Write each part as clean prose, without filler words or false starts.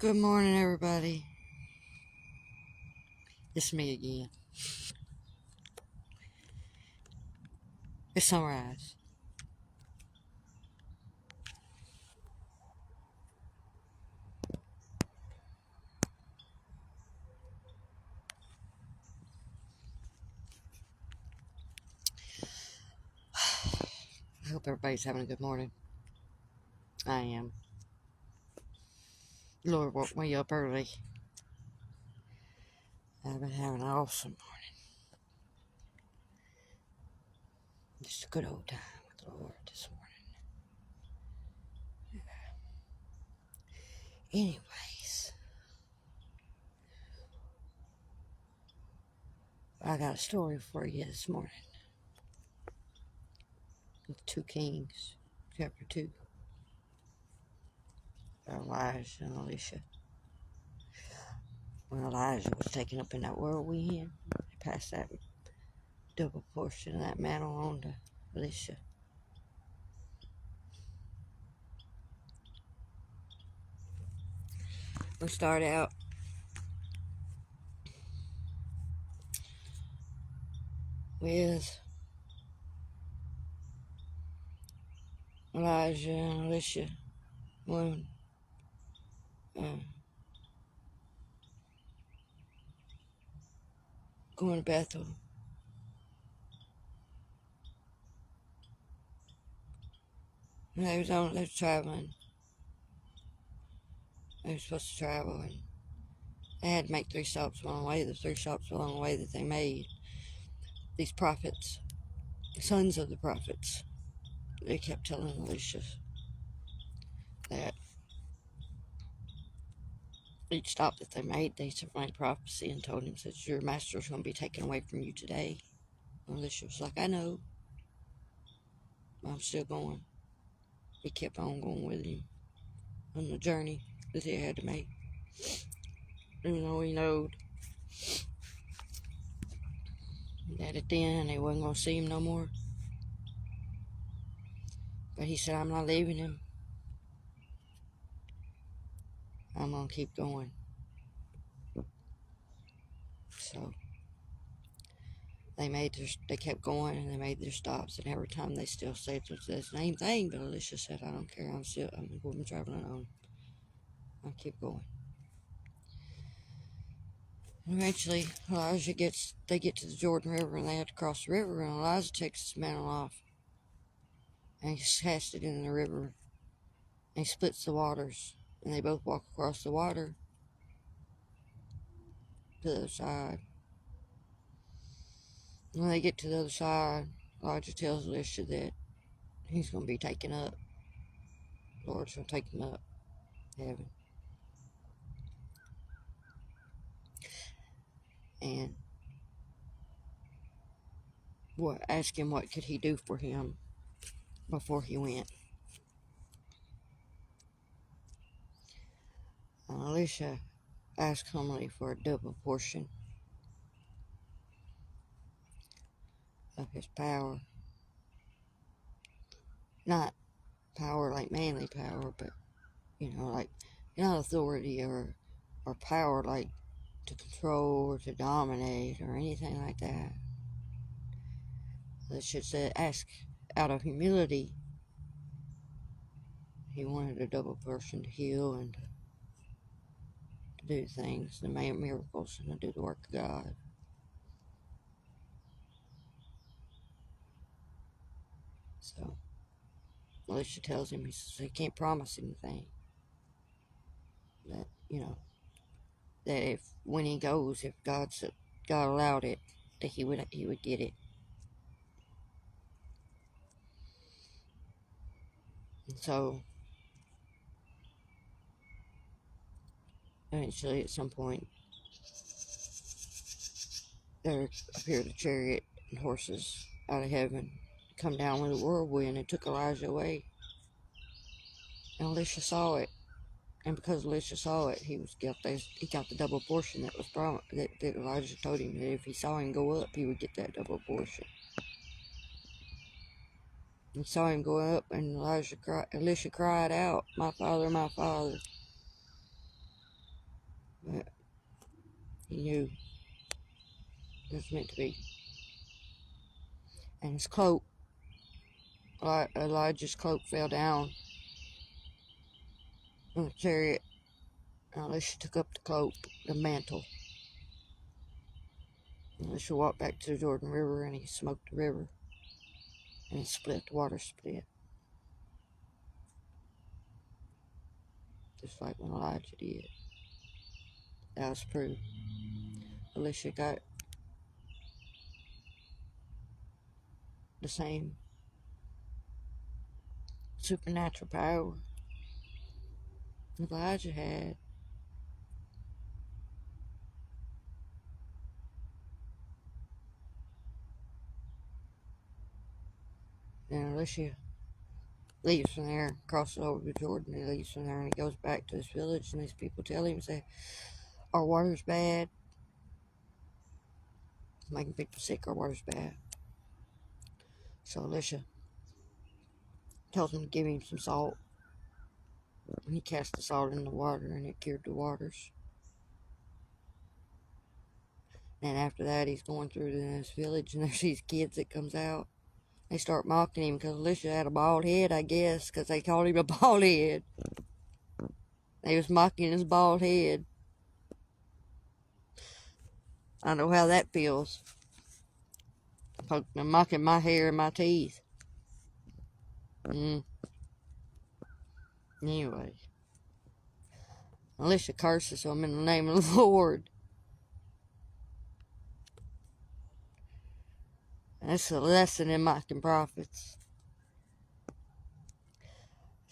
Good morning, everybody. It's me again. It's sunrise. I hope everybody's having a good morning. I am. Lord woke me up early. I've been having an awesome morning. Just a good old time with the Lord this morning. Anyways, I got a story for you this morning. 2 Kings, chapter 2. Elijah and Elisha. When Elijah was taken up in that whirlwind, he passed that double portion of that mantle on to Elisha. We start out with Elijah and Elisha when going to Bethel. And they was traveling. They were supposed to travel, and they had to make 3 stops along the way. The 3 stops along the way that they made, these prophets, sons of the prophets, they kept telling Elisha that each stop that they made, they made prophecy and told him, says, your master's going to be taken away from you today. And Elisha was like, I know. I'm still going. He kept on going with him on the journey that they had to make. Even though he knowed that at the end they wasn't going to see him no more. But he said, I'm not leaving him. I'm going to keep going. So they kept going, and they made their stops, and every time they still said the same thing, but Elisha said, I don't care, I'm traveling on. I'll keep going. And eventually, they get to the Jordan River, and they have to cross the river, and Elijah takes his mantle off, and he casts it in the river, and he splits the waters, and they both walk across the water to the other side. When they get to the other side, Elijah tells Elisha that he's going to be taken up. The Lord's going to take him up to heaven. And ask him what could he do for him before he went. And Elisha asked humbly for a double portion of his power. Not power like manly power, but, like not authority or power like to control or to dominate or anything like that. Elisha said, ask out of humility. He wanted a double portion to heal and to do things, to make miracles, and to do the work of God. So Elisha tells him, he says he can't promise anything. That, that if when he goes, if God allowed it, that he would get it. And so eventually, at some point, there appeared a chariot and horses out of heaven, come down with a whirlwind and took Elijah away. And Elisha saw it, and because Elisha saw it, he got the double portion that was promised. That Elijah told him that if he saw him go up, he would get that double portion. He saw him go up, and Elisha cried out, my father, my father. But he knew it was meant to be. And his cloak, Elijah's cloak, fell down in the chariot. And Elisha took up the cloak, the mantle. And Elisha walked back to the Jordan River, and he smoked the river. And it split, the water split. Just like when Elijah did. That was proof. Elisha got the same supernatural power Elijah had. And Elisha leaves from there, crosses over to Jordan, he leaves from there, and he goes back to his village, and these people tell him, say, our water's bad. It's making people sick, our water's bad. So Elisha tells him to give him some salt. And he cast the salt in the water, and it cured the waters. And after that, he's going through this village, and there's these kids that comes out. They start mocking him because Elisha had a bald head, I guess, because they called him a bald head. They was mocking his bald head. I know how that feels. Poking, mocking my hair and my teeth. Anyway, Elisha curses them in the name of the Lord. And that's a lesson in mocking prophets.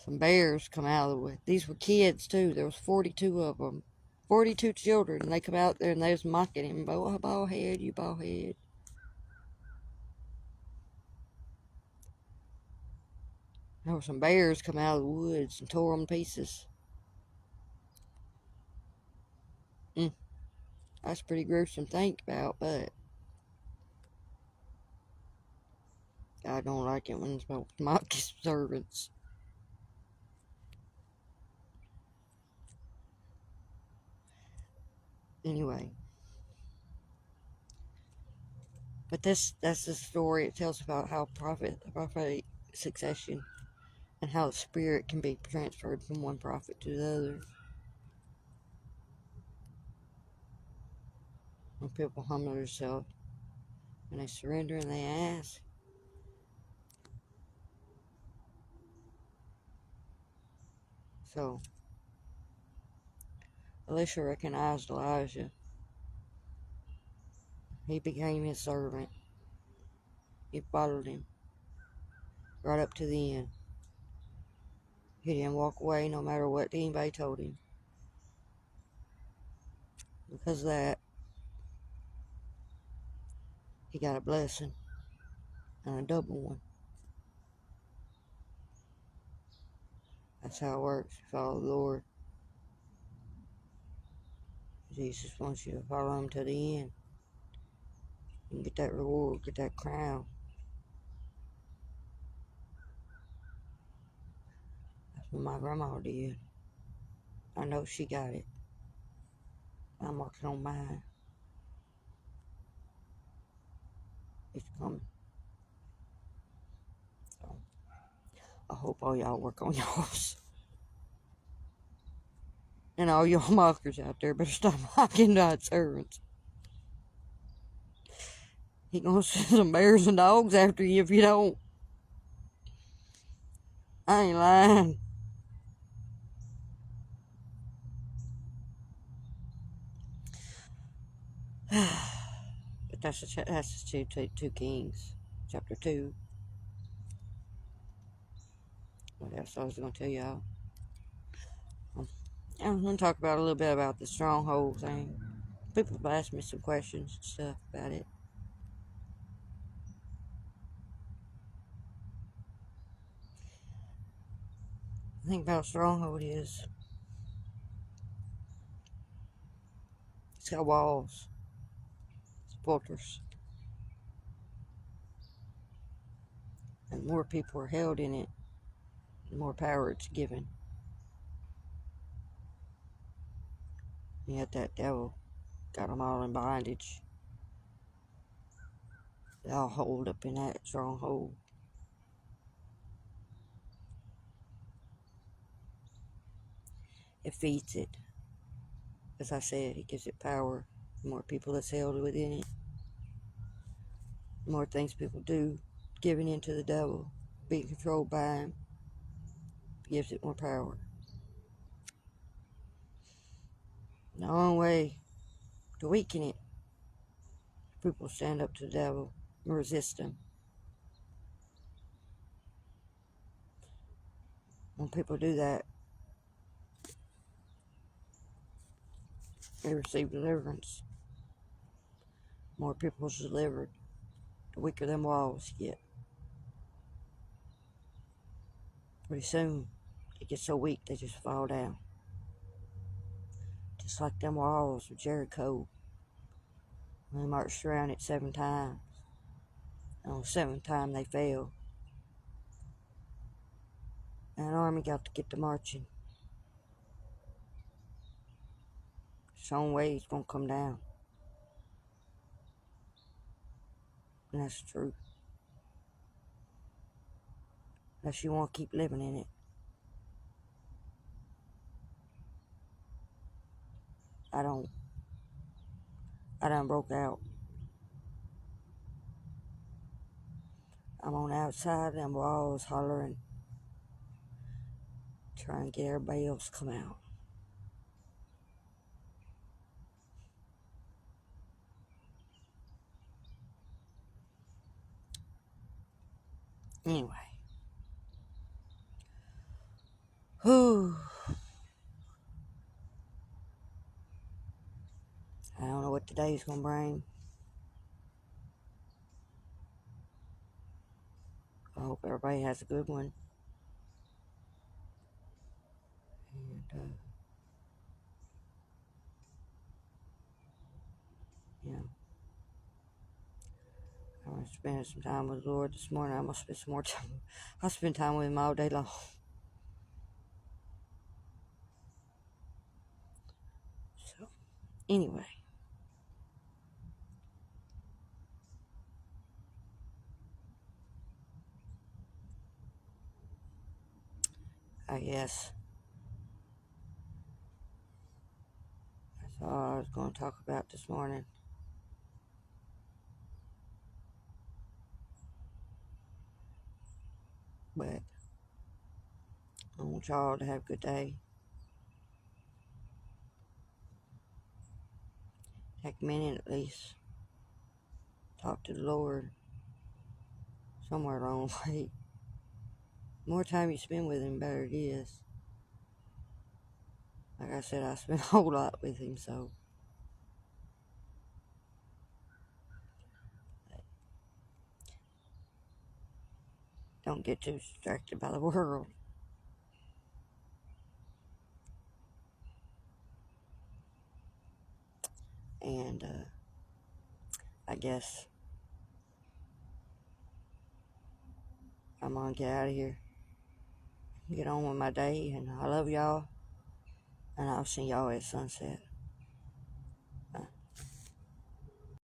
Some bears come out of the wood. These were kids too. There was 42 of them. 42 children. And they come out there and they was mocking him. Oh, bald head, you bald head. There were some bears come out of the woods and tore them to pieces. That's pretty gruesome to think about, but I don't like it when folks mock his servants. Anyway. But that's the story. It tells about how prophetic succession and how the spirit can be transferred from one prophet to the other. When people humble themselves and they surrender and they ask. So Elisha recognized Elijah. He became his servant. He followed him right up to the end. He didn't walk away no matter what anybody told him. Because of that, he got a blessing, and a double one. That's how it works. You follow the Lord. Jesus wants you to follow him to the end. You can get that reward, get that crown. That's what my grandma did. I know she got it. I'm working on mine. It's coming. So I hope all y'all work on yours. And all y'all mockers out there better stop mocking God's servants. He gonna send some bears and dogs after you if you don't. I ain't lying. But that's 2 Kings, chapter 2. What else I was gonna tell y'all? I'm gonna talk about a little bit about the stronghold thing. People have asked me some questions and stuff about it. The thing about a stronghold is it's got walls, it's a fortress, and the more people are held in it, the more power it's given. And yet that devil got them all in bondage. They're all holed up in that stronghold. It feeds it. As I said, it gives it power. The more people that's held within it, the more things people do, giving in to the devil, being controlled by him, gives it more power. The only way to weaken it, people stand up to the devil and resist him. When people do that, they receive deliverance. More people's delivered, the weaker them walls get. Pretty soon, they get so weak they just fall down. Just like them walls of Jericho. They marched around it 7 times. And on the 7th time they fell. And an army got to get to marching. Some way it's gonna come down. And that's the truth. Unless you want to keep living in it. I don't. I done broke out. I'm on the outside of them walls hollering, trying to get everybody else to come out. Anyway. Whew. I don't know what today's gonna bring. I hope everybody has a good one. And, you know, I'm gonna spend some time with the Lord this morning. I'm gonna spend some more time. I'll spend time with him all day long. So, anyway. I guess that's all I was going to talk about this morning. But I want y'all to have a good day. Take a minute at least. Talk to the Lord somewhere along the way. The more time you spend with him, better it is. Like I said, I spend a whole lot with him, so don't get too distracted by the world. And I guess I'm gonna get out of here, get on with my day, and I love y'all, and I'll see y'all at sunset.